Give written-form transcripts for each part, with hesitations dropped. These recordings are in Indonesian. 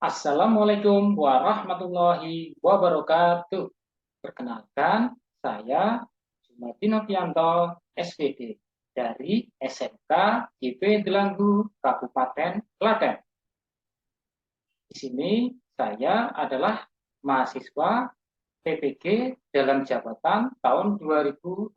Assalamualaikum warahmatullahi wabarakatuh. Perkenalkan, saya Jumadi Novianto, SPD dari SMK IP Delanggu, Kabupaten Klaten. Di sini saya adalah mahasiswa PPG dalam jabatan tahun 2022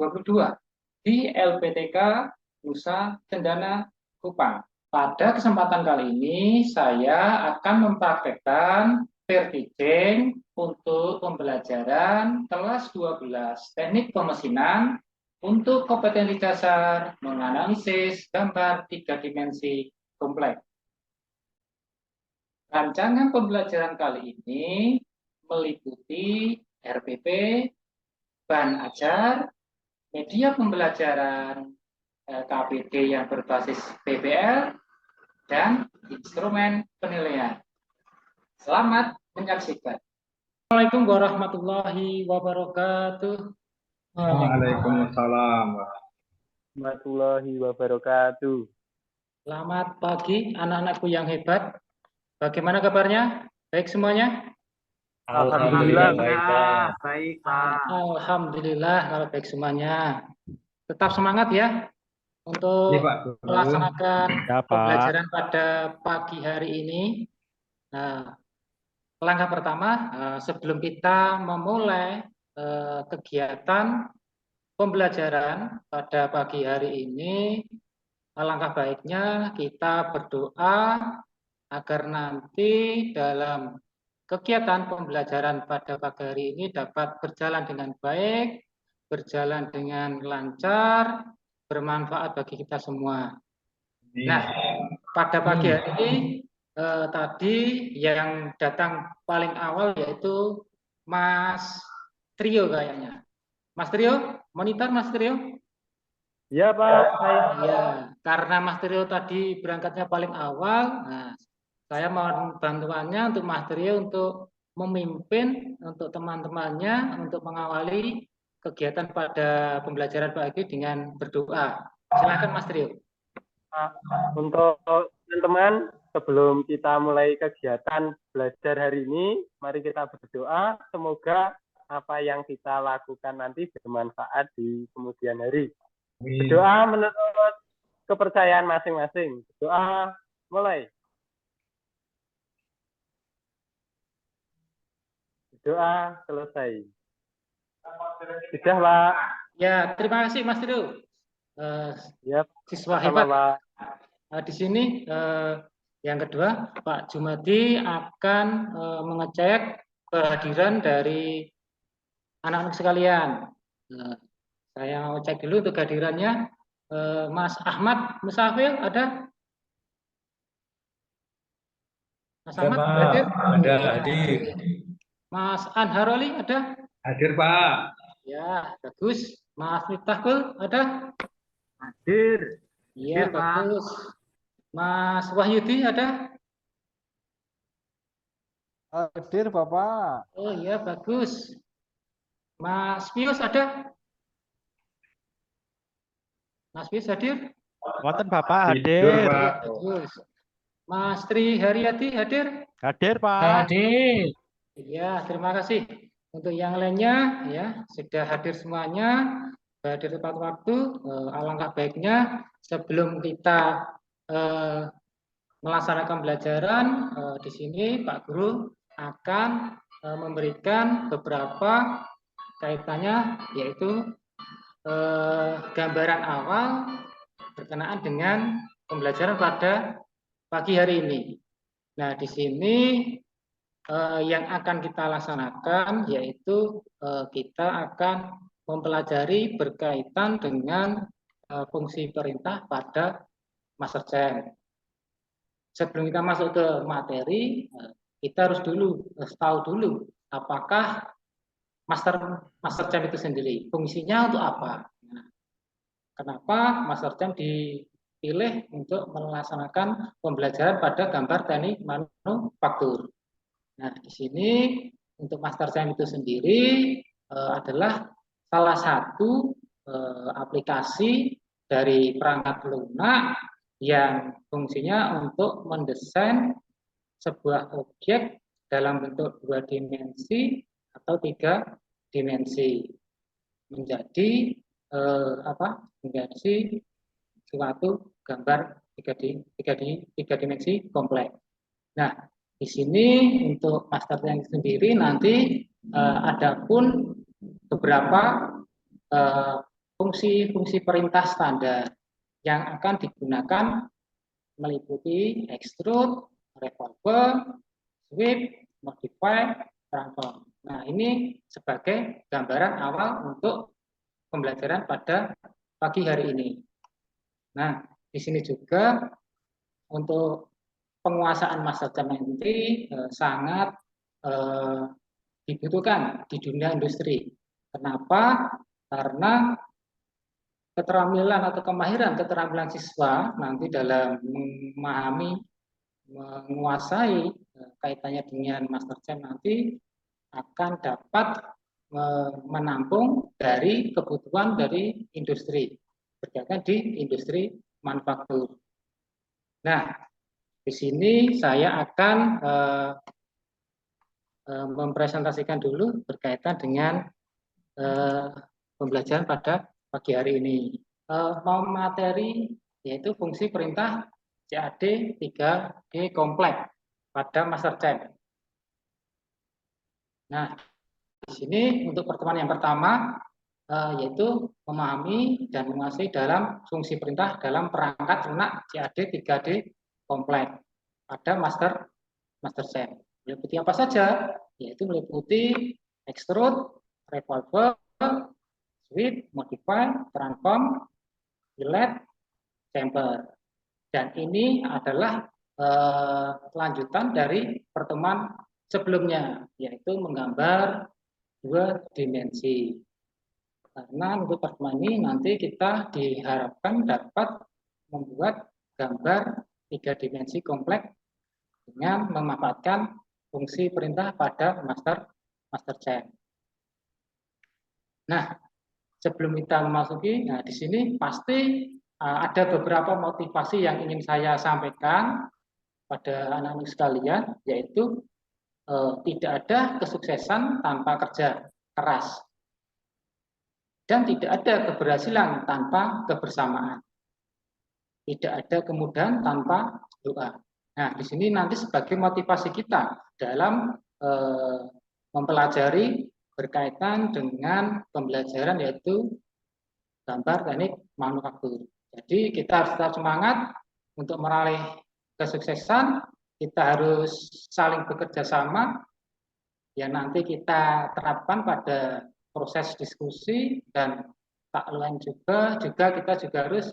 di LPTK Nusa Cendana Kupang. Pada kesempatan kali ini saya akan mempraktekkan pair teaching untuk pembelajaran kelas 12 teknik pemesinan untuk kompetensi dasar menganalisis gambar 3 dimensi kompleks. Rancangan pembelajaran kali ini meliputi RPP, bahan ajar, media pembelajaran KPD yang berbasis PBL, dan instrumen penilaian. Selamat menyaksikan. Assalamualaikum warahmatullahi wabarakatuh. Waalaikumsalam warahmatullahi wabarakatuh. Selamat pagi anak-anakku yang hebat. Bagaimana kabarnya? Baik semuanya? Alhamdulillah baik Pak. Alhamdulillah kalau baik semuanya. Tetap semangat ya untuk Iya, Pak. melaksanakan Ya, Pak. pembelajaran pada pagi hari ini. Langkah pertama, sebelum kita memulai kegiatan pembelajaran pada pagi hari ini, alangkah baiknya kita berdoa agar nanti dalam kegiatan pembelajaran pada pagi hari ini dapat berjalan dengan baik, berjalan dengan lancar, bermanfaat bagi kita semua. Nah, pada pagi hari ini tadi yang datang paling awal yaitu Mas Trio kayaknya. Mas Trio, monitor Mas Trio? Ya, Pak. Ya, karena Mas Trio tadi berangkatnya paling awal, nah, saya mohon bantuannya untuk Mas Trio untuk memimpin untuk teman-temannya untuk mengawali kegiatan pada pembelajaran pagi dengan berdoa. Silakan Mas Trio. Untuk teman-teman, sebelum kita mulai kegiatan belajar hari ini, mari kita berdoa semoga apa yang kita lakukan nanti bermanfaat di kemudian hari. Berdoa menurut kepercayaan masing-masing. Doa mulai. Doa selesai. Sudah, Pak. Ya, terima kasih Mas Trio. Ya, Siswa sama, hebat. Pak. Di sini yang kedua, Pak Jumadi akan mengecek kehadiran dari anak-anak sekalian. Saya mau cek dulu untuk kehadirannya. Mas Ahmad Musafir ada? Mas Ahmad hadir? Ada hadir. Mas Anharoli ada? Hadir Pak. Ya, bagus. Mas Miftahul ada? Hadir. Iya, bagus. Mas Wahyudi ada? Hadir Bapak. Oh iya, bagus. Mas Pius ada? Mas Pius hadir? Wonten Bapak Hadir, hadir. Pak. Bagus. Mas Tri Haryati hadir? Hadir, Pak. Hadir. Iya, terima kasih. Untuk yang lainnya ya sudah hadir semuanya, hadir tepat waktu. Alangkah baiknya sebelum kita melaksanakan pembelajaran di sini Pak Guru akan memberikan beberapa kaitannya yaitu gambaran awal berkenaan dengan pembelajaran pada pagi hari ini. Nah, di sini yang akan kita laksanakan yaitu kita akan mempelajari berkaitan dengan fungsi perintah pada Master Chef. Sebelum kita masuk ke materi, kita harus tahu dulu apakah Master Chef itu sendiri fungsinya untuk apa. Nah, kenapa Master Chef dipilih untuk melaksanakan pembelajaran pada gambar teknik manufaktur. Nah, di sini untuk Master Chef itu sendiri adalah salah satu aplikasi dari perangkat lunak yang fungsinya untuk mendesain sebuah objek dalam bentuk 2 dimensi atau 3 dimensi menjadi menjadi suatu gambar 3 dimensi kompleks. Nah, di sini untuk master plan sendiri nanti ada pun beberapa fungsi-fungsi perintah standar yang akan digunakan meliputi extrude, revolver, sweep, modify, transform. Nah, ini sebagai gambaran awal untuk pembelajaran pada pagi hari ini. Nah, di sini juga untuk penguasaan master plan nanti sangat dibutuhkan di dunia industri. Kenapa? Karena keterampilan atau keterampilan siswa nanti dalam memahami, menguasai kaitannya dengan master plan nanti akan dapat menampung dari kebutuhan dari industri berkaitan di industri manufaktur. Nah, di sini saya akan mempresentasikan dulu berkaitan dengan pembelajaran pada pagi hari ini. Materi yaitu fungsi perintah CAD 3D kompleks pada master plan. Nah, di sini untuk pertemuan yang pertama yaitu memahami dan menguasai dalam fungsi perintah dalam perangkat lunak CAD 3D kompleks pada master plan. Meliputi apa saja? Yaitu meliputi extrude, revolver, sweep, modify, transform, fillet, chamfer. Dan ini adalah lanjutan dari pertemuan sebelumnya, yaitu menggambar 2 dimensi. Karena untuk pertemuan ini nanti kita diharapkan dapat membuat gambar 3 dimensi kompleks dengan memanfaatkan fungsi perintah pada master plan. Nah, sebelum kita memasuki, nah di sini pasti ada beberapa motivasi yang ingin saya sampaikan pada anak-anak sekalian, yaitu tidak ada kesuksesan tanpa kerja keras dan tidak ada keberhasilan tanpa kebersamaan. Tidak ada kemudahan tanpa doa. Nah, di sini nanti sebagai motivasi kita dalam mempelajari berkaitan dengan pembelajaran yaitu gambar teknik manufaktur. Jadi kita harus tetap semangat untuk meraih kesuksesan. Kita harus saling bekerja sama. Ya nanti kita terapkan pada proses diskusi dan tak lain juga kita juga harus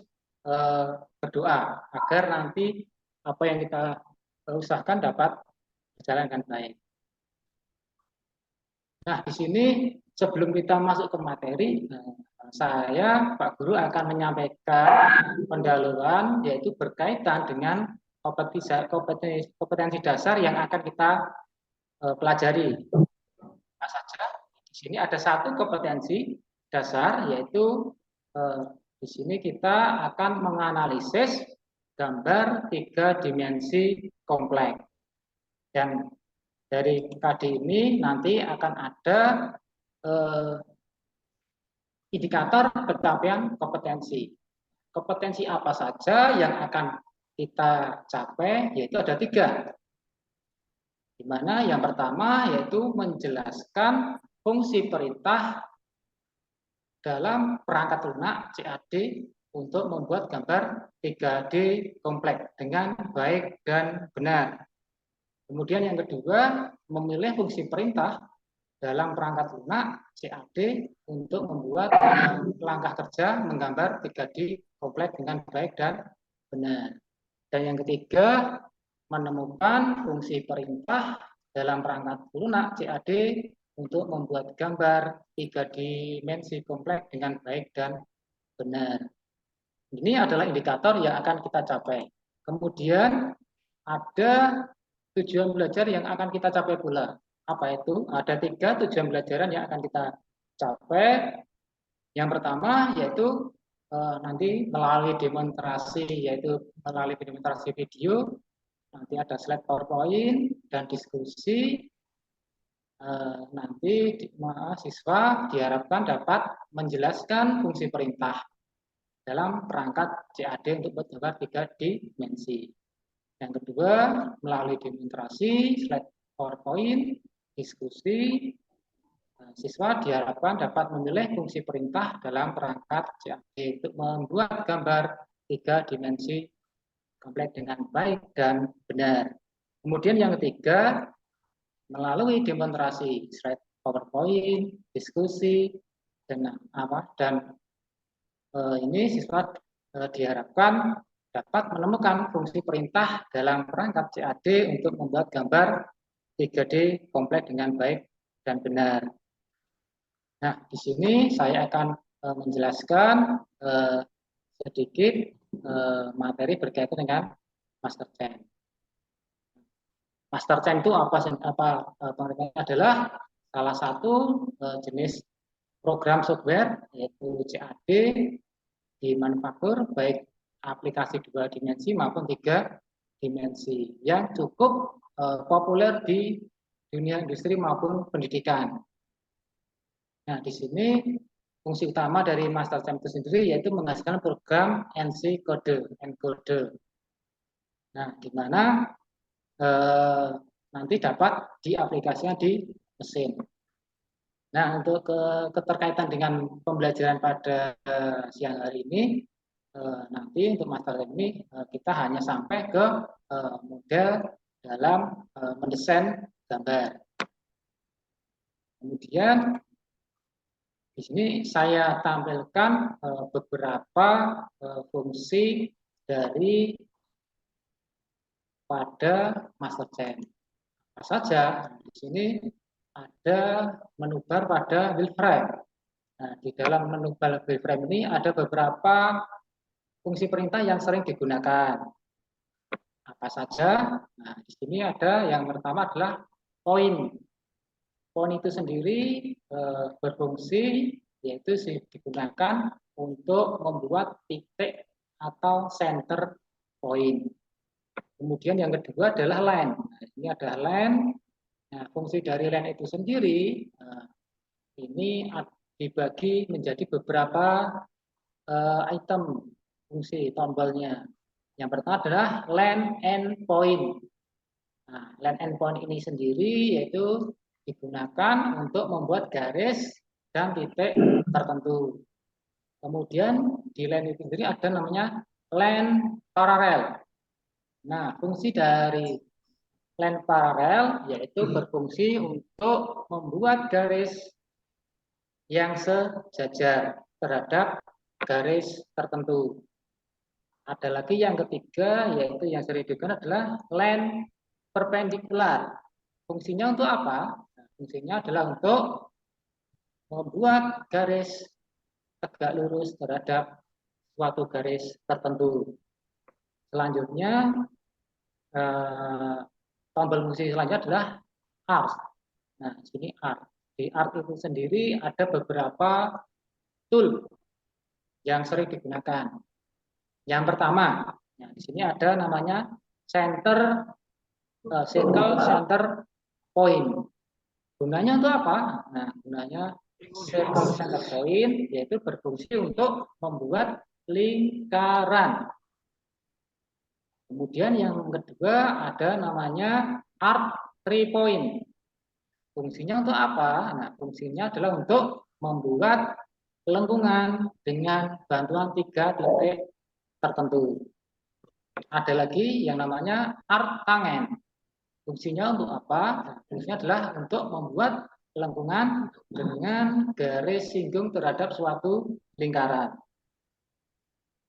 berdoa agar nanti apa yang kita usahakan dapat berjalan dengan baik. Nah, di sini sebelum kita masuk ke materi, saya, Pak Guru, akan menyampaikan pendahuluan yaitu berkaitan dengan kompetensi dasar yang akan kita pelajari. Nah, saja di sini ada satu kompetensi dasar yaitu di sini kita akan menganalisis gambar 3 dimensi kompleks. Dan dari KD ini nanti akan ada indikator pencapaian kompetensi. Kompetensi apa saja yang akan kita capai, yaitu ada 3. Di mana yang pertama yaitu menjelaskan fungsi perintah dalam perangkat lunak CAD untuk membuat gambar 3D kompleks dengan baik dan benar. Kemudian yang kedua, memilih fungsi perintah dalam perangkat lunak CAD untuk membuat langkah kerja menggambar 3D kompleks dengan baik dan benar. Dan yang ketiga, menemukan fungsi perintah dalam perangkat lunak CAD untuk membuat gambar 3 dimensi kompleks dengan baik dan benar. Ini adalah indikator yang akan kita capai. Kemudian ada tujuan belajar yang akan kita capai pula. Apa itu? Ada 3 tujuan belajaran yang akan kita capai. Yang pertama yaitu nanti melalui demonstrasi, yaitu melalui demonstrasi video, nanti ada slide PowerPoint dan diskusi. Nanti mahasiswa diharapkan dapat menjelaskan fungsi perintah dalam perangkat CAD untuk bergambar 3 dimensi. Yang kedua, melalui demonstrasi, slide PowerPoint, diskusi, siswa diharapkan dapat memilih fungsi perintah dalam perangkat CAD untuk membuat gambar 3 dimensi kompleks dengan baik dan benar. Kemudian yang ketiga, melalui demonstrasi, slide PowerPoint, diskusi, dan ini siswa diharapkan dapat menemukan fungsi perintah dalam perangkat CAD untuk membuat gambar 3D kompleks dengan baik dan benar. Nah, di sini saya akan menjelaskan sedikit materi berkaitan dengan MasterChef. MasterChef itu pengertiannya adalah salah satu jenis program software yaitu CAD di manufaktur baik aplikasi 2 dimensi maupun 3 dimensi yang cukup populer di dunia industri maupun pendidikan. Nah, di sini fungsi utama dari MasterChef itu sendiri yaitu menghasilkan program encode. Nah, di mana nanti dapat diaplikasikan di mesin. Nah, untuk keterkaitan dengan pembelajaran pada siang hari ini, nanti untuk MasterChef ini kita hanya sampai ke model dalam mendesain gambar. Kemudian di sini saya tampilkan beberapa fungsi dari pada MasterChef. Apa saja? Di sini ada menu bar pada wireframe. Nah, di dalam menu bar wireframe ini ada beberapa fungsi perintah yang sering digunakan. Apa saja? Nah, di sini ada yang pertama adalah point. Point itu sendiri berfungsi yaitu digunakan untuk membuat titik atau center point. Kemudian yang kedua adalah line. Nah, ini ada line. Nah, fungsi dari line itu sendiri ini dibagi menjadi beberapa item fungsi tombolnya. Yang pertama adalah line and point. Nah, line and point ini sendiri yaitu digunakan untuk membuat garis dan titik tertentu. Kemudian di line itu sendiri ada namanya line parallel. Nah, fungsi dari line paralel yaitu berfungsi untuk membuat garis yang sejajar terhadap garis tertentu. Ada lagi yang ketiga yaitu yang sering digunakan adalah line perpendikular. Fungsinya untuk apa? Nah, fungsinya adalah untuk membuat garis tegak lurus terhadap suatu garis tertentu. Selanjutnya tombol fungsi selanjutnya adalah art. Nah, di sini art. Di art itu sendiri ada beberapa tool yang sering digunakan. Yang pertama, nah, di sini ada namanya circle center point. Gunanya untuk apa? Nah, gunanya circle center point yaitu berfungsi untuk membuat lingkaran. Kemudian yang kedua ada namanya art 3 point. Fungsinya untuk apa? Nah, fungsinya adalah untuk membuat lengkungan dengan bantuan 3 titik tertentu. Ada lagi yang namanya art tangen. Fungsinya untuk apa? Nah, fungsinya adalah untuk membuat lengkungan dengan garis singgung terhadap suatu lingkaran.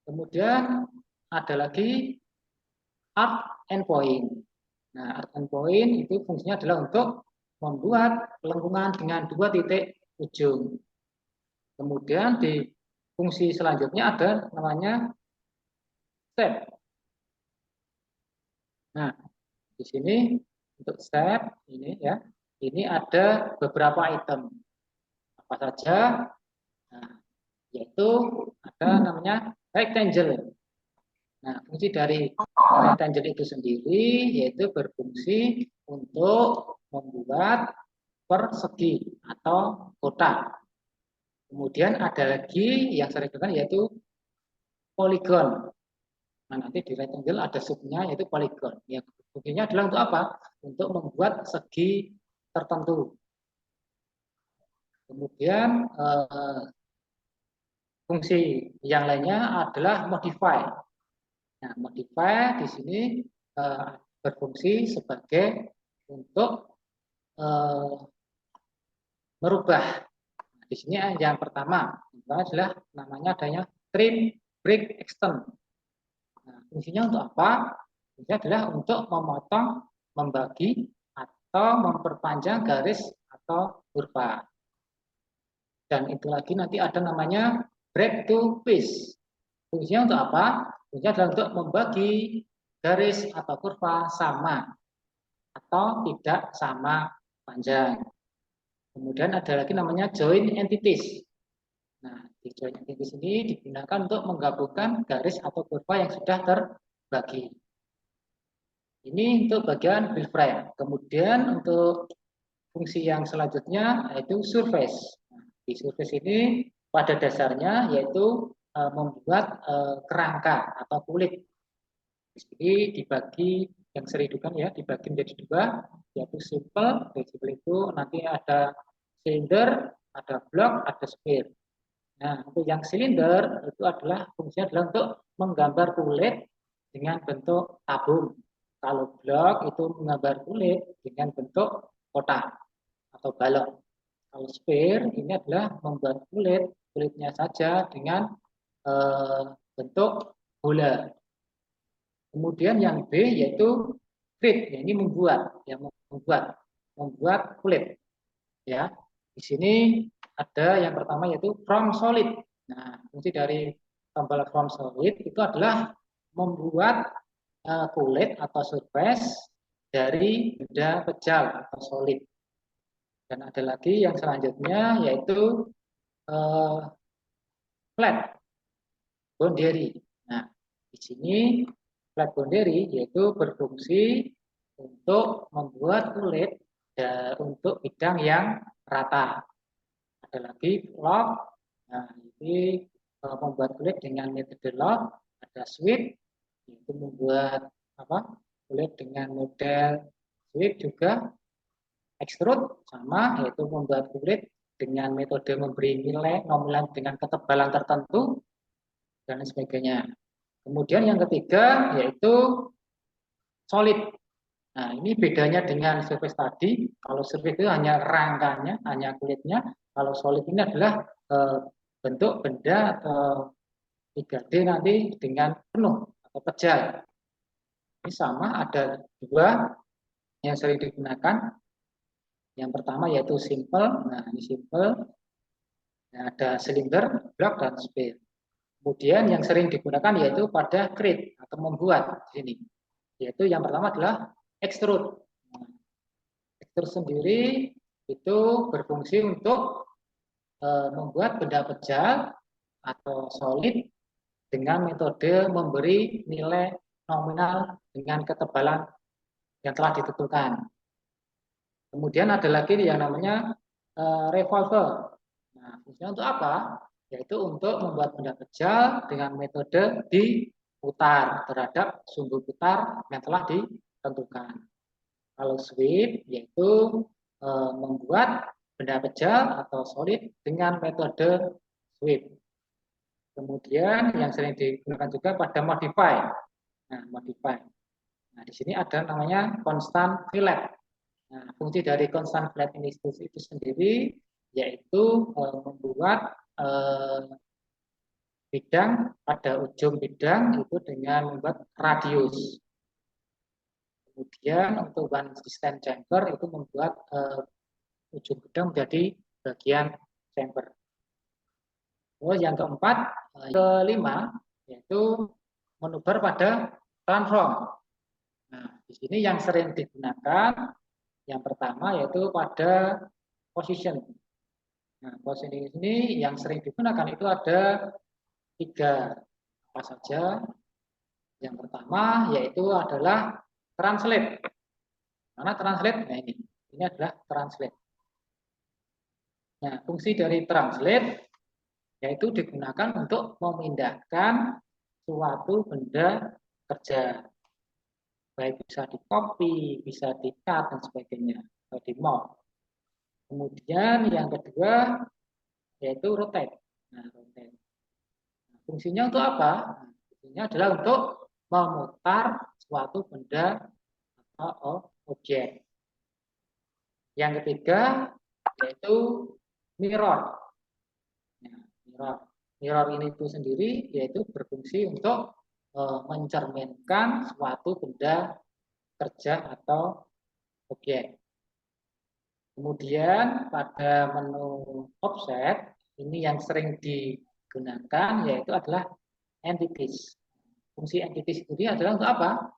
Kemudian ada lagi art endpoint. Nah, art endpoint itu fungsinya adalah untuk membuat lengkungan dengan 2 titik ujung. Kemudian di fungsi selanjutnya ada namanya step. Nah, di sini untuk step ini ya, ini ada beberapa item. Apa saja? Nah, yaitu ada namanya rectangle. Nah, fungsi dari rectangle itu sendiri yaitu berfungsi untuk membuat persegi atau kotak. Kemudian ada lagi yang sering digunakan yaitu poligon. Nah, nanti di rectangle ada subnya yaitu poligon. Yang fungsinya adalah untuk apa? Untuk membuat segi tertentu. Kemudian fungsi yang lainnya adalah modify. Nah, modify di sini berfungsi sebagai untuk merubah. Nah, di sini yang pertama adalah namanya adanya trim, break, extend. Nah, fungsinya untuk apa? Fungsinya adalah untuk memotong, membagi, atau memperpanjang garis atau kurva. Dan itu lagi nanti ada namanya break to piece. Fungsinya untuk apa? Fungsinya adalah untuk membagi garis atau kurva sama atau tidak sama panjang. Kemudian ada lagi namanya join entities. Nah, di join entities ini digunakan untuk menggabungkan garis atau kurva yang sudah terbagi. Ini untuk bagian build frame. Kemudian untuk fungsi yang selanjutnya yaitu surface. Nah, di surface ini pada dasarnya yaitu membuat kerangka atau kulit. Jadi dibagi yang sering digunakan ya dibagi menjadi dua, yaitu simple. Simple itu nanti ada silinder, ada block, ada sphere. Nah, untuk yang silinder itu adalah fungsinya adalah untuk menggambar kulit dengan bentuk tabung. Kalau blok itu menggambar kulit dengan bentuk kotak atau balok. Kalau sphere ini adalah membuat kulitnya saja dengan bentuk bola. Kemudian yang B yaitu create, ini membuat, membuat kulit. Ya, di sini ada yang pertama yaitu from solid. Nah, fungsi dari tombol from solid itu adalah membuat kulit atau surface dari benda pejal atau solid. Dan ada lagi yang selanjutnya yaitu flat boundary. Nah, di sini flat boundary yaitu berfungsi untuk membuat kulit untuk bidang yang rata. Ada lagi lock. Nah, ini membuat kulit dengan metode lock. Ada sweep, yaitu membuat kulit dengan model sweep juga. Extrude sama, yaitu membuat kulit dengan metode memberi nilai nominal dengan ketebalan tertentu dan sebagainya. Kemudian yang ketiga yaitu solid. Nah, ini bedanya dengan surface tadi. Kalau surface itu hanya rangkanya, hanya kulitnya. Kalau solid ini adalah bentuk benda atau 3D nanti dengan penuh atau pejal. Ini sama, ada dua yang sering digunakan. Yang pertama yaitu simple. Nah, ini simple. Nah, ada silinder, block, dan sphere. Kemudian yang sering digunakan yaitu pada create atau membuat di sini. Yaitu yang pertama adalah extrude. Nah, extrude sendiri itu berfungsi untuk membuat benda pejal atau solid dengan metode memberi nilai nominal dengan ketebalan yang telah ditentukan. Kemudian ada lagi yang namanya revolver. Nah, fungsinya untuk apa? Yaitu untuk membuat benda pejal dengan metode diputar terhadap sumbu putar yang telah ditentukan. Kalau sweep yaitu membuat benda pejal atau solid dengan metode sweep. Kemudian yang sering digunakan juga pada modify. Nah, modify. Nah, di sini ada namanya constant fillet. Nah, fungsi dari constant fillet ini itu sendiri yaitu membuat bidang pada ujung bidang itu dengan membuat radius. Kemudian untuk one distance chamber itu membuat ujung bidang menjadi bagian chamber. Terus yang keempat, kelima yaitu manuver pada transform. Nah, di sini yang sering digunakan yang pertama yaitu pada position. Nah, position ini yang sering digunakan itu ada tiga apa saja. Yang pertama yaitu adalah translate. Mana translate? Nah ini adalah translate. Nah, fungsi dari translate yaitu digunakan untuk memindahkan suatu benda kerja. Baik bisa di copy, bisa di cut dan sebagainya, atau di move. Kemudian yang kedua yaitu rotate. Nah, rotate. Nah, fungsinya untuk apa? Nah, fungsinya adalah untuk memutar suatu benda atau objek. Yang ketiga yaitu mirror. Nah, mirror ini itu sendiri yaitu berfungsi untuk mencerminkan suatu benda kerja atau objek. Kemudian pada menu offset ini yang sering digunakan yaitu adalah entities. Fungsi entities itu adalah untuk apa?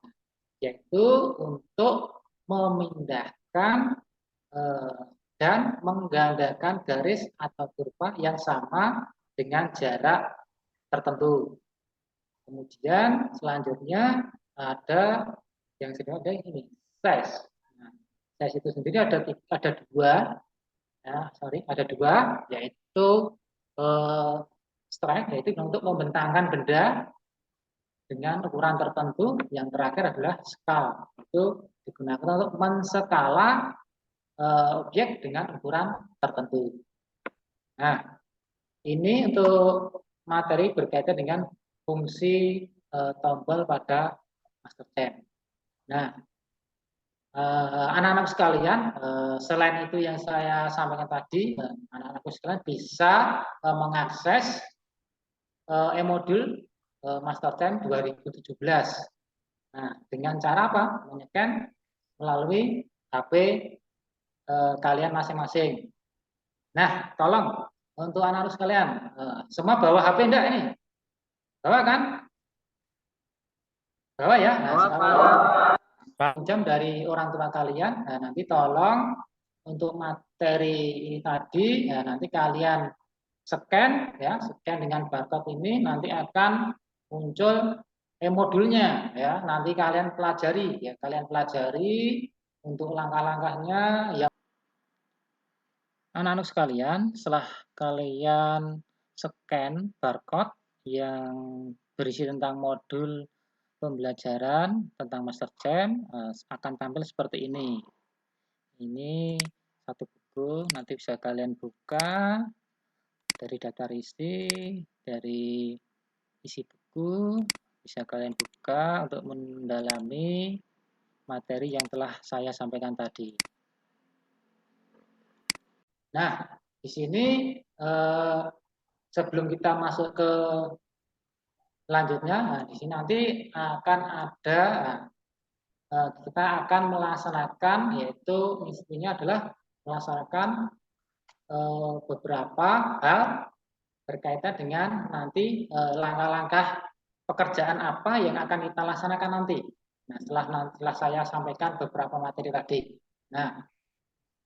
Yaitu untuk memindahkan dan menggandakan garis atau kurva yang sama dengan jarak tertentu. Kemudian selanjutnya ada yang sedang ada ini size. Nah, size itu sendiri ada dua, ya, ada dua, yaitu strike, yaitu untuk membentangkan benda dengan ukuran tertentu. Yang terakhir adalah scale, itu digunakan untuk menskala objek dengan ukuran tertentu. Nah, ini untuk materi berkaitan dengan fungsi tombol pada MasterChef. Nah, anak-anak sekalian, selain itu yang saya sampaikan tadi, anak-anakku sekalian bisa mengakses e-modul MasterChef 2017. Nah, dengan cara apa? Menyekan melalui HP kalian masing-masing. Nah, tolong untuk anak-anak sekalian, semua bawa HP enggak ini? Bawa kan? Bawa ya? Nah, pinjam dari orang tua kalian. Nah, nanti tolong untuk materi ini tadi, ya, nanti kalian scan ya, scan dengan barcode ini nanti akan muncul modulnya ya. Nanti kalian pelajari ya, kalian pelajari untuk langkah-langkahnya yang anak-anak sekalian, setelah kalian scan barcode yang berisi tentang modul pembelajaran tentang MasterChef akan tampil seperti ini. Ini satu buku, nanti bisa kalian buka dari daftar isi, dari isi buku, bisa kalian buka untuk mendalami materi yang telah saya sampaikan tadi. Nah, di sini sebelum kita masuk ke selanjutnya, nah, di sini nanti akan ada kita akan melaksanakan, yaitu intinya adalah melaksanakan beberapa hal berkaitan dengan nanti langkah-langkah pekerjaan apa yang akan kita laksanakan nanti. Nah, setelah saya sampaikan beberapa materi tadi. Nah,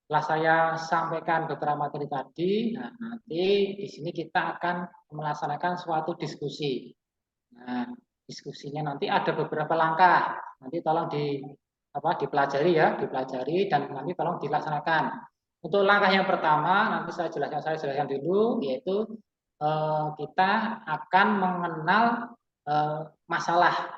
setelah saya sampaikan beberapa materi tadi, nah nanti di sini kita akan melaksanakan suatu diskusi. Nah, diskusinya nanti ada beberapa langkah. Nanti tolong dipelajari ya, dipelajari dan nanti tolong dilaksanakan. Untuk langkah yang pertama nanti saya jelaskan dulu, yaitu kita akan mengenal masalah.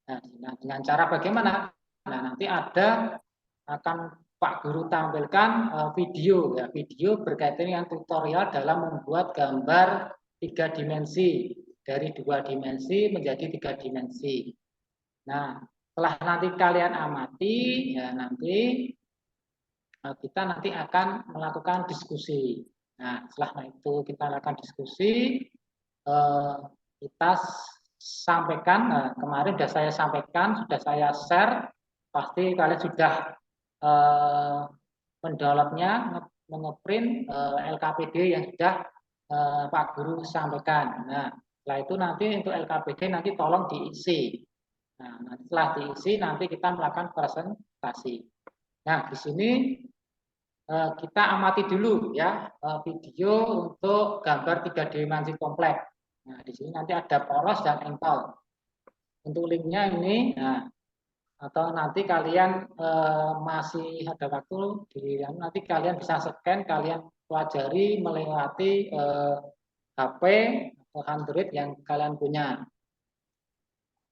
Nah, dengan cara bagaimana? Nah, nanti akan Pak Guru tampilkan video ya, video berkaitan dengan tutorial dalam membuat gambar 3 dimensi dari 2 dimensi menjadi 3 dimensi. Nah, setelah nanti kalian amati ya, nanti kita nanti akan melakukan diskusi. Nah, setelah itu kita lakukan diskusi, kita sampaikan, kemarin sudah saya sampaikan, sudah saya share, pasti kalian sudah mendownloadnya, mengeprint LKPD yang sudah Pak Guru sampaikan. Nah, setelah itu nanti untuk LKPD nanti tolong diisi. Nah, setelah diisi nanti kita melakukan presentasi. Nah, di sini kita amati dulu ya video untuk gambar 3 dimensi kompleks. Nah, di sini nanti ada polos dan engkol. untuk linknya ini. Nah, atau nanti kalian masih ada waktu nanti kalian bisa scan, kalian pelajari melewati HP atau Android yang kalian punya.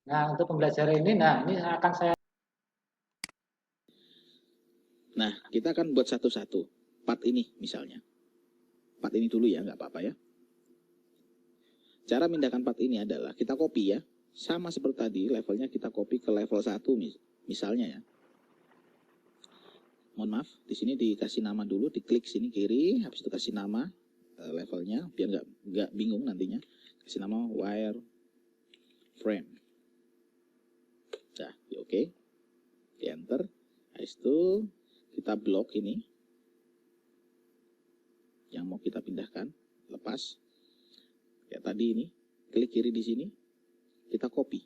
Nah, untuk pembelajaran ini, ini akan saya. Nah, kita akan buat satu-satu. Part ini misalnya. Part ini dulu ya, nggak apa-apa ya. Cara memindahkan part ini adalah kita copy ya. Sama seperti tadi, levelnya kita copy ke level 1 misalnya ya. Mohon maaf, di sini dikasih nama dulu, diklik sini kiri, habis itu kasih nama levelnya, biar nggak bingung nantinya. Kasih nama wire frame. Nah, di oke. Di enter. Habis itu kita blok ini yang mau kita pindahkan, lepas. Ya tadi ini, klik kiri di sini, kita copy.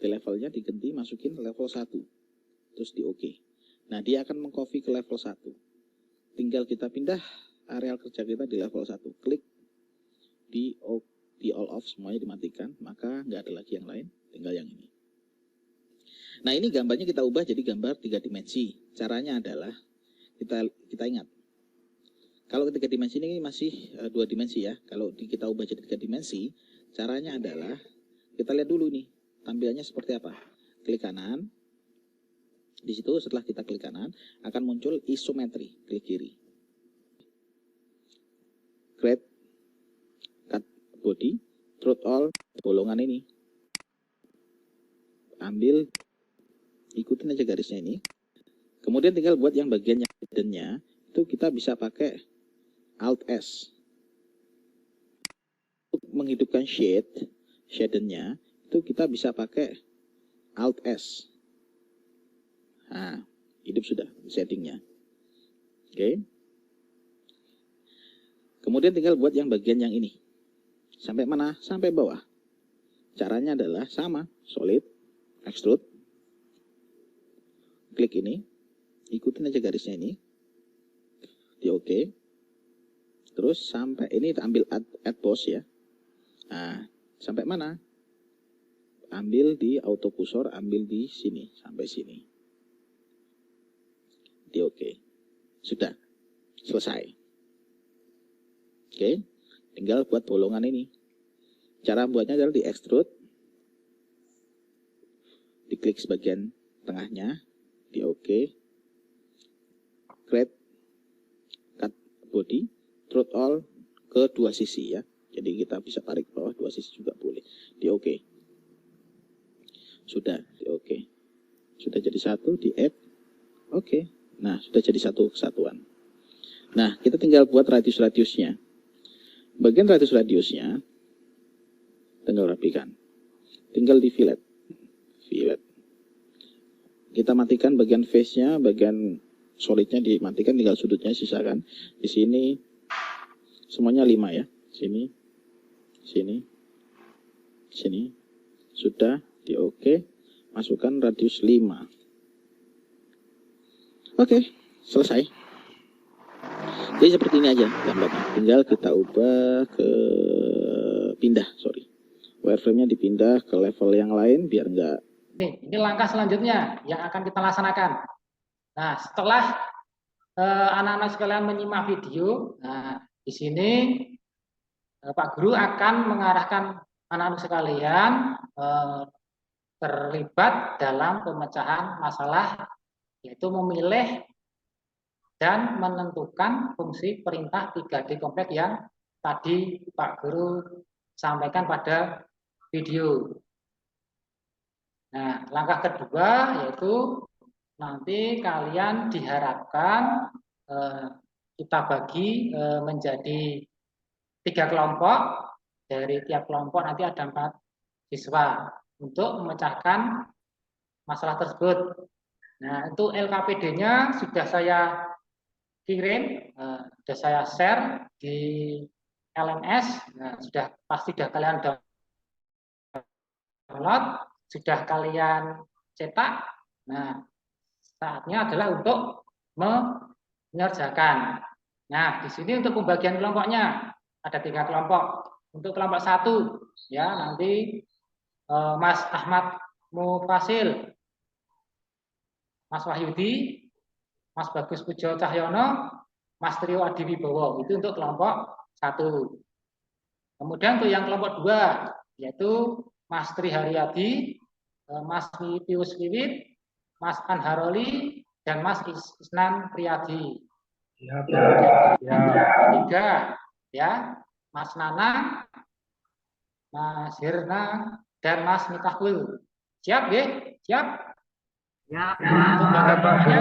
Di levelnya diganti, masukin level 1. Terus di oke. Nah, dia akan mengcopy ke level 1. Tinggal kita pindah areal kerja kita di level 1. Klik di all off, semuanya dimatikan, maka nggak ada lagi yang lain, tinggal yang ini. Nah, ini gambarnya kita ubah jadi gambar 3 dimensi. Caranya adalah kita ingat. Kalau 3 dimensi ini masih 2 dimensi ya. Kalau kita ubah jadi 3 dimensi, caranya adalah kita lihat dulu nih tampilannya seperti apa. Klik kanan. Di situ setelah kita klik kanan akan muncul isometri. Klik kiri. Create cut body, through all bolongan ini. Ambil, ikutin aja garisnya ini. Kemudian tinggal buat yang bagian yang hidden-nya itu kita bisa pakai Alt S. Untuk menghidupkan shaden-nya itu kita bisa pakai Alt S. Nah, hidup sudah settingnya. Oke. Kemudian tinggal buat yang bagian yang ini. Sampai mana? Sampai bawah. Caranya adalah sama, solid, extrude. Klik ini, ikutin aja garisnya ini. Di oke. Terus sampai ini ambil add pose ya. Nah, sampai mana? Ambil di auto cursor, ambil di sini sampai sini. Di oke. Sudah selesai. Oke, tinggal buat bolongan ini. Cara buatnya adalah di extrude. Diklik sebagian tengahnya, di oke. Create cut body, through all ke 2 sisi ya. Jadi kita bisa tarik ke bawah 2 sisi juga boleh. Di oke. Sudah, di oke. Sudah jadi satu, di add. Oke. Nah, sudah jadi satu kesatuan. Nah, kita tinggal buat radius-radiusnya. Bagian radius-radiusnya tinggal rapikan. Tinggal di fillet. Fillet. Kita matikan bagian face-nya, bagian solidnya dimatikan, tinggal sudutnya sisakan. Di sini semuanya 5 ya. Sini, sini, sini. Sudah di oke. Masukkan radius 5. Oke, selesai. Jadi seperti ini aja gambarnya. Tinggal kita ubah ke wireframe-nya dipindah ke level yang lain biar enggak. Ini langkah selanjutnya yang akan kita laksanakan. Nah, setelah anak-anak sekalian menyimak video, nah di sini Pak Guru akan mengarahkan anak-anak sekalian terlibat dalam pemecahan masalah, yaitu memilih dan menentukan fungsi perintah 3D kompleks yang tadi Pak Guru sampaikan pada video. Nah, langkah kedua yaitu nanti kalian diharapkan kita bagi menjadi 3 kelompok. Dari tiap kelompok nanti ada 4 siswa untuk memecahkan masalah tersebut. Nah, itu LKPD-nya sudah saya kirim, sudah saya share di LMS. Nah, pasti sudah kalian download, sudah kalian cetak. Nah, saatnya adalah untuk mengerjakan. Nah, di sini untuk pembagian kelompoknya ada 3 kelompok. Untuk kelompok 1 ya nanti Mas Ahmad Mufasil, Mas Wahyudi, Mas Bagus Pujo Cahyono, Mas Trio Adiwibowo. Itu untuk kelompok 1. Kemudian untuk yang kelompok 2, yaitu Mas Tri Haryadi, Mas Pius Wiwit, Mas Anharoli, dan Mas Isnan Priyadi. Ya, Tiga, ya, Mas Nanang, Mas Hirna, dan Mas Mitahul. Siap, ya? Siap? Ya, Untuk gambarnya?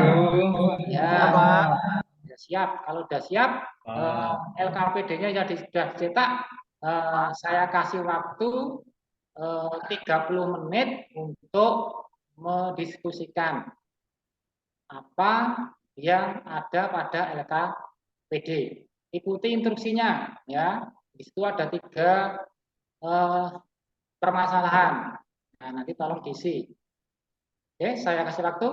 Ya, Pak. ya, siap. Kalau sudah siap, LKPD-nya yang sudah dicetak, saya kasih waktu 30 menit untuk mendiskusikan apa yang ada pada LKPD. Ikuti instruksinya, ya. Di situ ada 3 permasalahan. Nah, nanti tolong diisi. Oke, saya kasih waktu.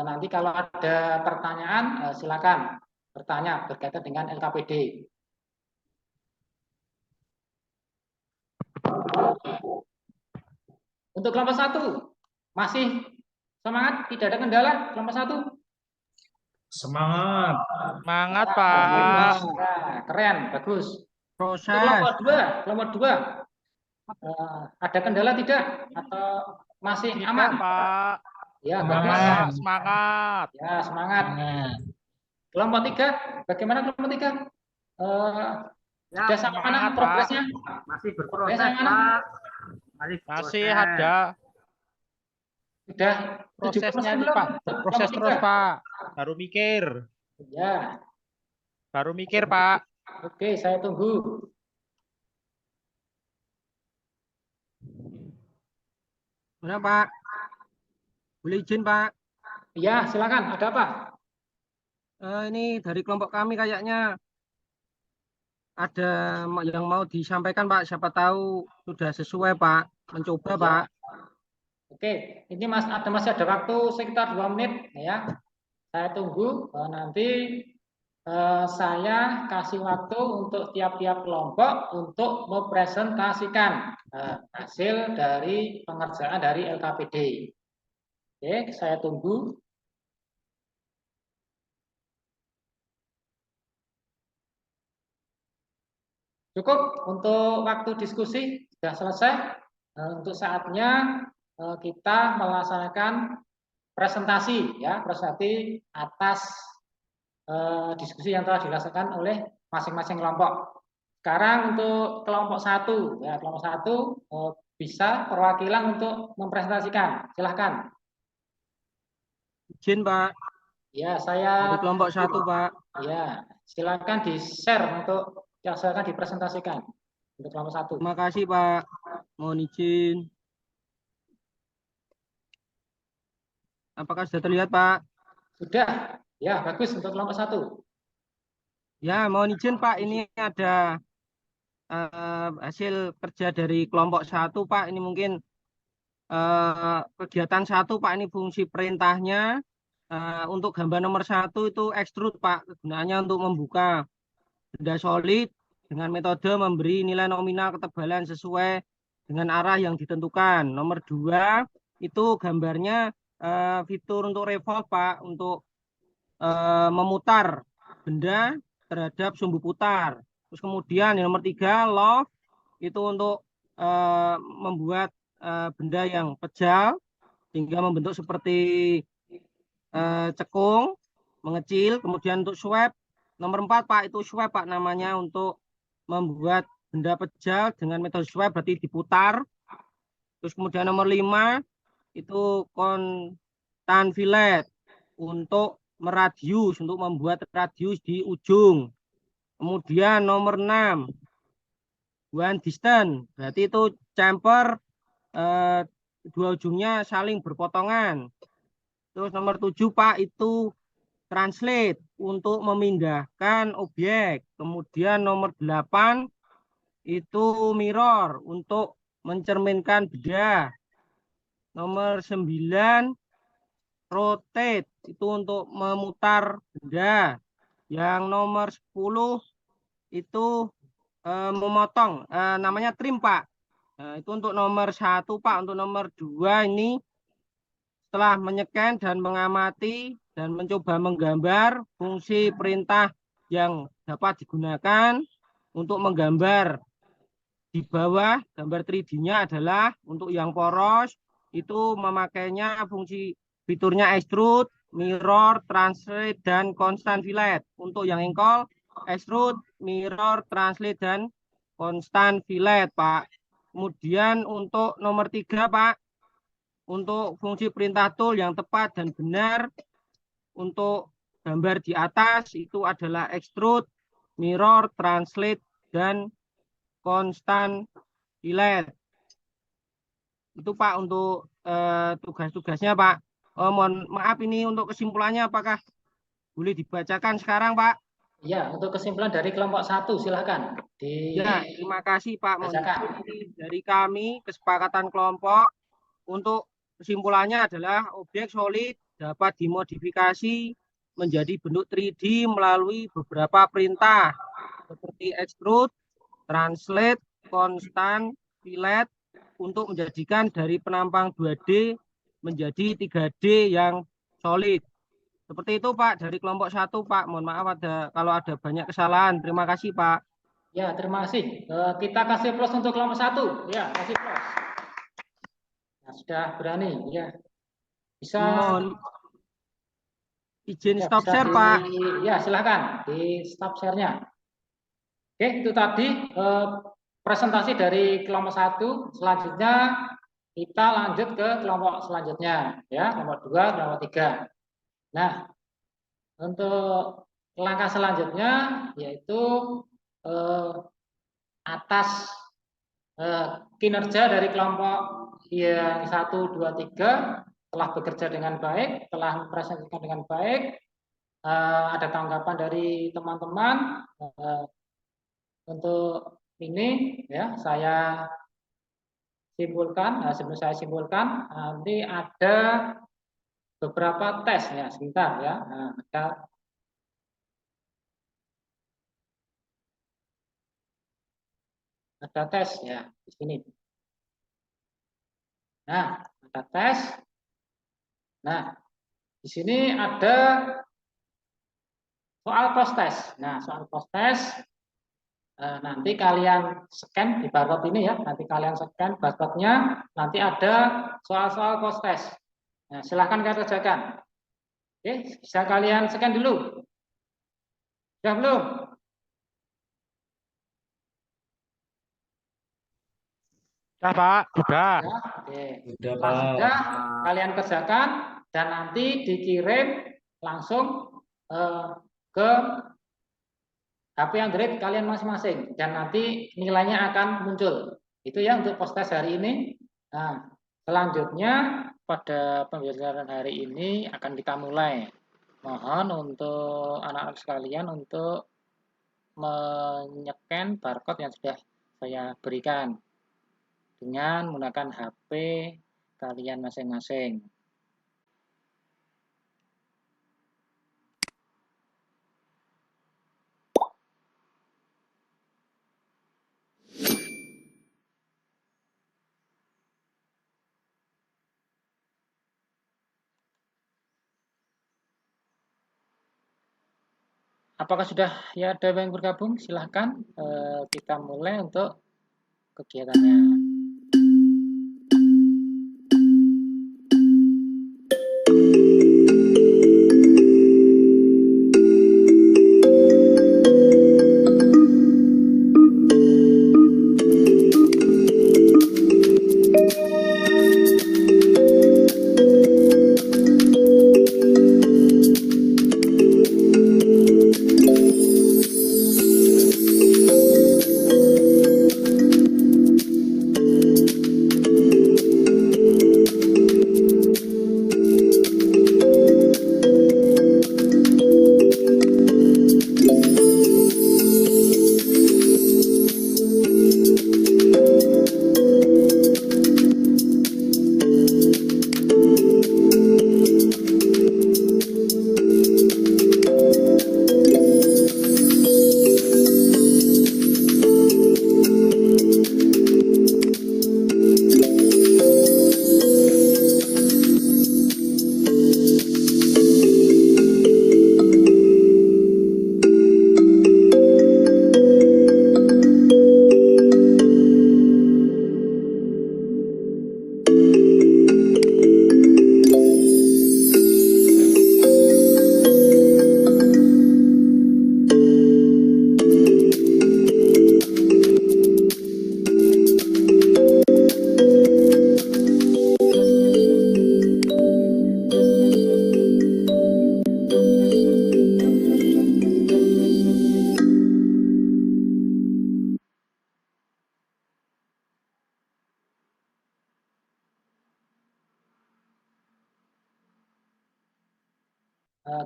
Nanti kalau ada pertanyaan, silakan bertanya berkaitan dengan LKPD. Untuk kelompok 1, masih semangat? Tidak ada kendala kelompok 1? semangat. Semangat, Ya, Pak. ya, keren, bagus. Untuk Proses. kelompok 2, ada kendala tidak? Atau masih Tidak, aman? Pak. Ya, Semangat. bagus. Semangat. Ya, semangat. Kelompok 3, bagaimana kelompok 3? Ya, Sudah sampai mana semangat, Pak. progresnya? masih berproses, Biasanya mana? Pak. Masih berproses. ada Sudah prosesnya 70% nih, belum? Pak. Untuk Proses kelompok terus, 3? Pak. Baru mikir. Ya, Baru mikir, Pak. oke, saya tunggu. Mana Pak? Boleh izin Pak? Ya, silakan. Ada apa? Ini dari kelompok kami kayaknya ada yang mau disampaikan Pak. Siapa tahu sudah sesuai Pak. Mencoba Ya. Pak. Oke, ini masih ada waktu sekitar 2 menit ya. Saya tunggu. Nanti saya kasih waktu untuk tiap-tiap kelompok untuk mempresentasikan hasil dari pengerjaan dari LKPD. Oke, saya tunggu. Cukup untuk waktu diskusi sudah selesai. Untuk saatnya kita melaksanakan presentasi ya, presentasi atas diskusi yang telah dilaksanakan oleh masing-masing kelompok. Sekarang untuk kelompok 1 ya, kelompok 1 bisa perwakilan untuk mempresentasikan. Silahkan. Izin Pak. Ya, saya Dari kelompok 1 Pak. ya, silakan di-share untuk silakan dipresentasikan untuk kelompok 1. Terima kasih Pak. Mohon izin. Apakah sudah terlihat Pak? Sudah. Ya, bagus untuk kelompok 1. Ya, mohon izin Pak. Ini ada hasil kerja dari kelompok 1 Pak. Ini mungkin kegiatan 1 Pak. Ini fungsi perintahnya. Untuk gambar nomor 1 itu extrude Pak. Kegunaannya untuk membuka benda solid dengan metode memberi nilai nominal ketebalan sesuai dengan arah yang ditentukan. Nomor 2 itu gambarnya fitur untuk revolve Pak, untuk memutar benda terhadap sumbu putar. Terus kemudian yang nomor 3 loft itu untuk membuat benda yang pejal hingga membentuk seperti cekung mengecil. Kemudian untuk sweep nomor 4 Pak, itu sweep Pak namanya, untuk membuat benda pejal dengan metode sweep berarti diputar. Terus kemudian nomor 5 itu kontan fillet untuk meradius, untuk membuat radius di ujung. Kemudian nomor 6 one distance berarti itu chamfer dua ujungnya saling berpotongan. Terus nomor 7 Pak itu translate untuk memindahkan objek. Kemudian nomor 8 itu mirror untuk mencerminkan benda. Nomor 9 rotate itu untuk memutar benda. Yang nomor 10 itu memotong, namanya trim Pak. Nah, itu untuk nomor 1, Pak. Untuk nomor 2 ini setelah menyeken dan mengamati dan mencoba menggambar fungsi perintah yang dapat digunakan untuk menggambar di bawah gambar 3D-nya adalah untuk yang poros itu memakainya fungsi fiturnya extrude, mirror, translate, dan constant fillet. Untuk yang engkol, extrude, mirror, translate, dan constant fillet, Pak. Kemudian untuk nomor 3, Pak, untuk fungsi perintah tool yang tepat dan benar untuk gambar di atas itu adalah extrude, mirror, translate, dan constant fillet. Itu Pak untuk tugas-tugasnya Pak. Mohon maaf ini untuk kesimpulannya apakah boleh dibacakan sekarang Pak? Ya, untuk kesimpulan dari kelompok 1 silakan. Ya, terima kasih Pak. Bacakan. Dari kami kesepakatan kelompok untuk kesimpulannya adalah objek solid dapat dimodifikasi menjadi bentuk 3D melalui beberapa perintah seperti extrude, translate, constant, fillet untuk menjadikan dari penampang 2D menjadi 3D yang solid. Seperti itu Pak dari kelompok 1 Pak. Mohon maaf kalau ada banyak kesalahan. Terima kasih Pak. Ya, terima kasih. Kita kasih plus untuk kelompok 1. Ya, kasih plus. Nah, sudah berani ya. Bisa mohon izin ya, stop share Pak. Ya, silakan di stop share-nya. Oke, itu tadi presentasi dari kelompok 1. Selanjutnya kita lanjut ke kelompok selanjutnya ya, kelompok 2, kelompok 3. Nah, untuk langkah selanjutnya yaitu atas kinerja dari kelompok yang 1, 2, 3 telah bekerja dengan baik, telah mempresentasikan dengan baik. Ada tanggapan dari teman-teman untuk ini ya saya simpulkan. Sebelum saya simpulkan nanti ada beberapa tes ya, sebentar ya. Ada tes ya di sini. Nah, ada tes. Nah, di sini ada soal post-tes. Nah, soal post-tes nanti kalian scan di barcode ini ya. Nanti kalian scan barcode-nya. Nanti ada soal-soal post-tes. Nah, silahkan kalian kerjakan. Oke, bisa kalian scan dulu. Sudah belum? Sudah Pak, sudah. Ya, oke. Setelah sudah kalian kerjakan dan nanti dikirim langsung ke HP Android kalian masing-masing dan nanti nilainya akan muncul. Itu ya untuk post test hari ini. Nah, selanjutnya pada pembelajaran hari ini akan kita mulai. Mohon untuk anak-anak sekalian untuk menyeken barcode yang sudah saya berikan dengan menggunakan HP kalian masing-masing. Apakah sudah ya ada yang bergabung? Silahkan kita mulai untuk kegiatannya.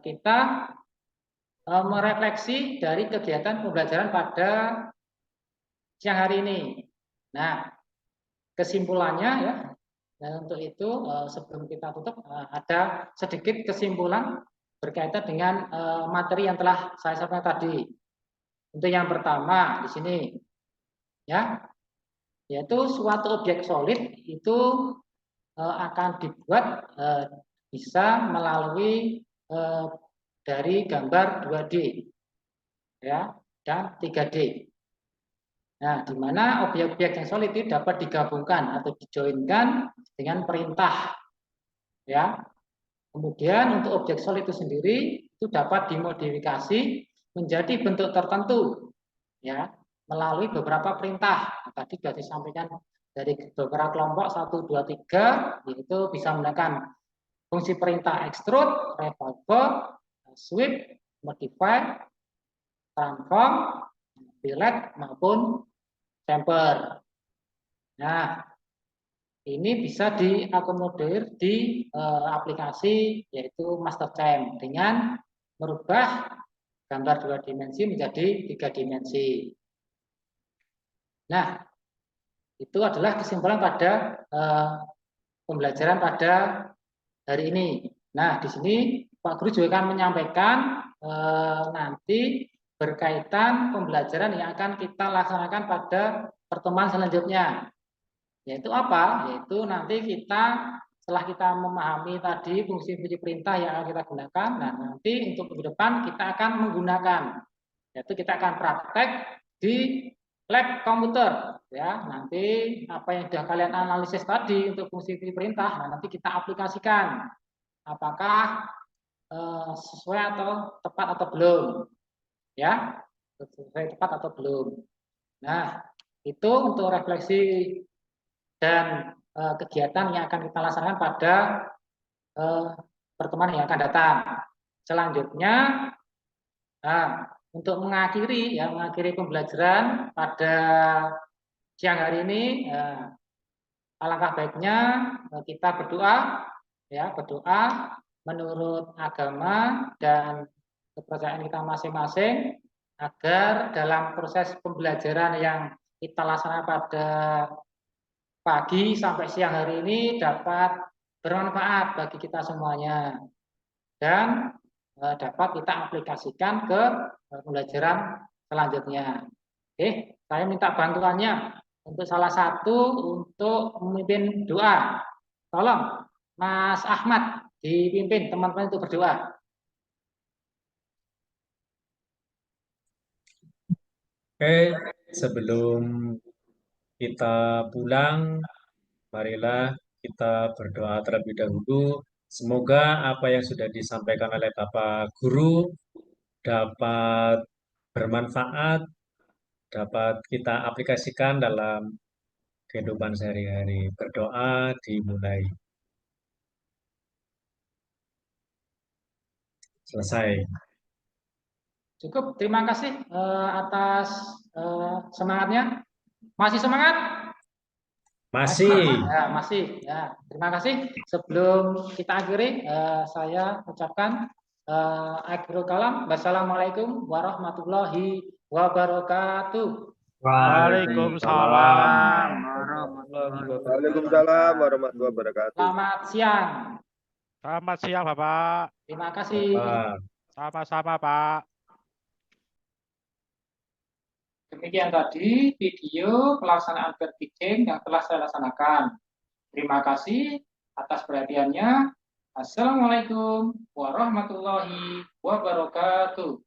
kita merefleksi dari kegiatan pembelajaran pada siang hari ini. Nah, kesimpulannya ya, dan untuk itu sebelum kita tutup ada sedikit kesimpulan berkaitan dengan materi yang telah saya sampaikan tadi. Untuk yang pertama di sini ya, yaitu suatu objek solid itu akan dibuat bisa melalui dari gambar 2D ya dan 3D. Nah, di mana objek-objek yang solid itu dapat digabungkan atau dijoinkan dengan perintah. Ya. Kemudian untuk objek solid itu sendiri itu dapat dimodifikasi menjadi bentuk tertentu ya, melalui beberapa perintah. Tadi sudah disampaikan dari beberapa kelompok 1 2 3 yaitu bisa menggunakan fungsi perintah extrude, revolve, sweep, modify, transform, delete maupun temper. Nah, ini bisa diakomodir di aplikasi yaitu MasterCam dengan merubah gambar 2 dimensi menjadi 3 dimensi. Nah, itu adalah kesimpulan pada pembelajaran pada hari ini. Nah, di sini Pak Guru juga akan menyampaikan nanti berkaitan pembelajaran yang akan kita laksanakan pada pertemuan selanjutnya. Yaitu apa? Yaitu nanti kita setelah kita memahami tadi fungsi-fungsi perintah yang akan kita gunakan, nah nanti untuk minggu depan kita akan menggunakan, yaitu kita akan praktek di lab komputer. Ya, nanti apa yang sudah kalian analisis tadi untuk fungsi-fungsi perintah, nah nanti kita aplikasikan. Apakah sesuai atau tepat atau belum? Ya, sesuai tepat atau belum. Nah, itu untuk refleksi dan kegiatan yang akan kita laksanakan pada pertemuan yang akan datang. Selanjutnya, untuk mengakhiri pembelajaran pada siang hari ini, alangkah baiknya kita berdoa, ya berdoa menurut agama dan kepercayaan kita masing-masing agar dalam proses pembelajaran yang kita laksanakan pada pagi sampai siang hari ini dapat bermanfaat bagi kita semuanya dan dapat kita aplikasikan ke pembelajaran selanjutnya. Oke, saya minta bantuannya untuk salah satu untuk memimpin doa. Tolong Mas Ahmad dipimpin teman-teman untuk berdoa. Oke, sebelum kita pulang, marilah kita berdoa terlebih dahulu. Semoga apa yang sudah disampaikan oleh Bapak Guru dapat bermanfaat, dapat kita aplikasikan dalam kehidupan sehari-hari. Berdoa dimulai. Selesai. Cukup, terima kasih atas semangatnya. Masih semangat? Masih. Ya, masih. Ya, terima kasih. Sebelum kita akhiri, saya ucapkan akhirul kalam. Wassalamualaikum warahmatullahi wabarakatuh. Waalaikumsalam. Waalaikumsalam warahmatullahi wabarakatuh. Selamat siang. Selamat siang, Bapak. Terima kasih. Sama-sama, Pak. Demikian tadi video pelaksanaan verticing yang telah saya laksanakan. Terima kasih atas perhatiannya. Assalamualaikum warahmatullahi wabarakatuh.